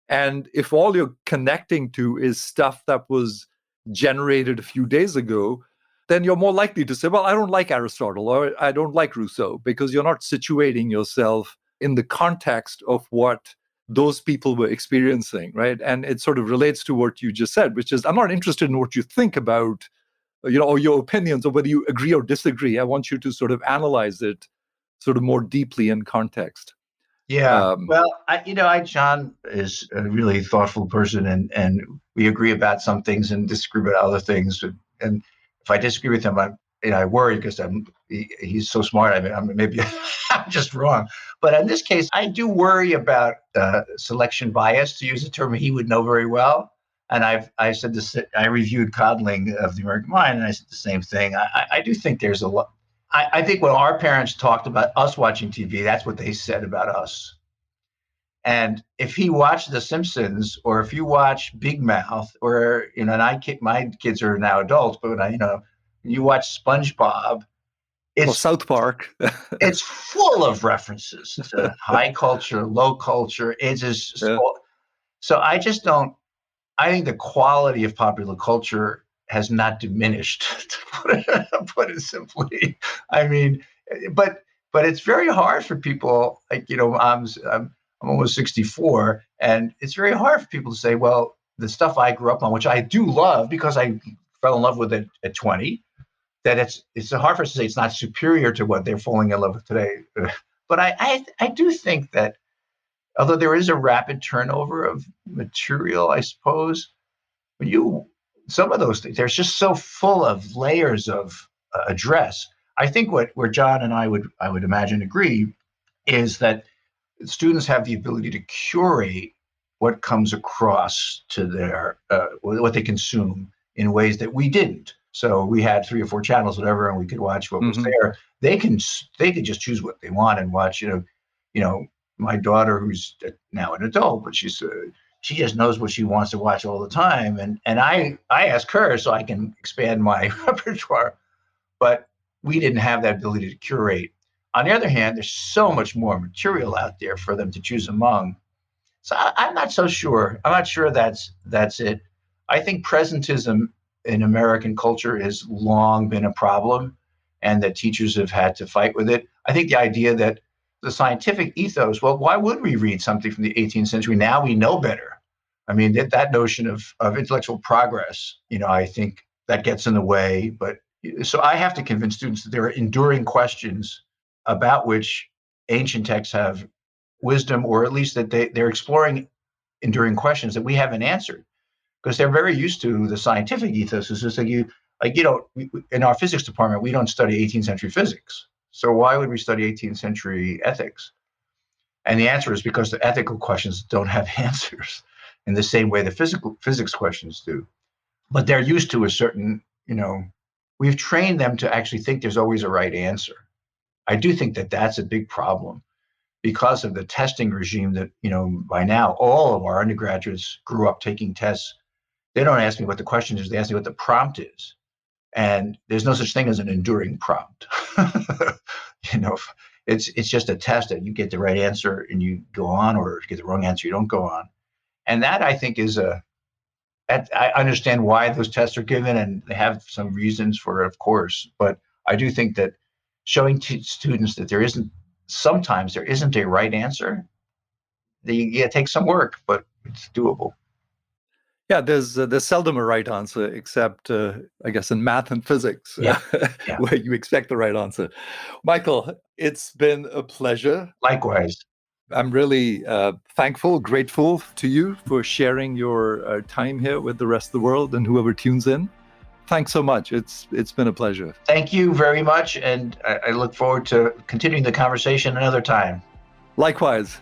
And if all you're connecting to is stuff that was generated a few days ago, then you're more likely to say, well, I don't like Aristotle or I don't like Rousseau, because you're not situating yourself in the context of what those people were experiencing, right? And it sort of relates to what you just said, which is, I'm not interested in what you think about, or your opinions or whether you agree or disagree. I want you to sort of analyze it sort of more deeply in context. yeah. Um, Well, John is a really thoughtful person, and we agree about some things and disagree about other things. And if I disagree with him, I worry because he's so smart. I mean, maybe I'm just wrong. But in this case, I do worry about selection bias, to use a term he would know very well. And I said this. I reviewed Coddling of the American Mind, and I said the same thing. I do think there's a lot. I think when our parents talked about us watching TV, that's what they said about us. And if he watched The Simpsons, or if you watch Big Mouth, or and my kids are now adults, but you watch SpongeBob, or it's South Park. it's full of references to high culture, low culture. It's just Yeah. so I just don't. I think the quality of popular culture has not diminished, to put it simply. I mean, but But it's very hard for people, like, I'm almost 64, and it's very hard for people to say, well, the stuff I grew up on, which I do love because I fell in love with it at 20, that it's hard for us to say it's not superior to what they're falling in love with today. But I do think that although there is a rapid turnover of material, I suppose, when you some of those things, they're just so full of layers of address. I think where John and I would imagine agree is that students have the ability to curate what comes across to their what they consume in ways that we didn't. So we had 3 or 4 channels, whatever, and we could watch what was there. They could just choose what they want and watch. My daughter, who's now an adult, but she just knows what she wants to watch all the time, and I ask her so I can expand my repertoire. But we didn't have that ability to curate. On the other hand, there's so much more material out there for them to choose among. So I'm not so sure. I'm not sure that's it. I think presentism in American culture has long been a problem, and that teachers have had to fight with it. I think the idea that the scientific ethos, well, why would we read something from the 18th century? Now we know better. I mean, that notion of intellectual progress, I think that gets in the way. But so I have to convince students that there are enduring questions about which ancient texts have wisdom, or at least that they're exploring enduring questions that we haven't answered, because they're very used to the scientific ethos. It's just in our physics department, we don't study 18th century physics. So why would we study 18th century ethics? And the answer is because the ethical questions don't have answers in the same way the physics questions do. But they're used to a certain, we've trained them to actually think there's always a right answer. I do think that that's a big problem because of the testing regime that, by now all of our undergraduates grew up taking tests. They don't ask me what the question is, they ask me what the prompt is. And there's no such thing as an enduring prompt. you know, it's just a test that you get the right answer and you go on, or if you get the wrong answer, you don't go on. And that, I think, I understand why those tests are given, and they have some reasons for it, of course. But I do think that showing students that sometimes there isn't a right answer, it takes some work, but it's doable. Yeah, there's seldom a right answer, except I guess in math and physics, Yeah. where you expect the right answer. Michael, it's been a pleasure. Likewise. I'm really thankful, grateful to you for sharing your time here with the rest of the world and whoever tunes in. Thanks so much. It's been a pleasure. Thank you very much, and I look forward to continuing the conversation another time. Likewise.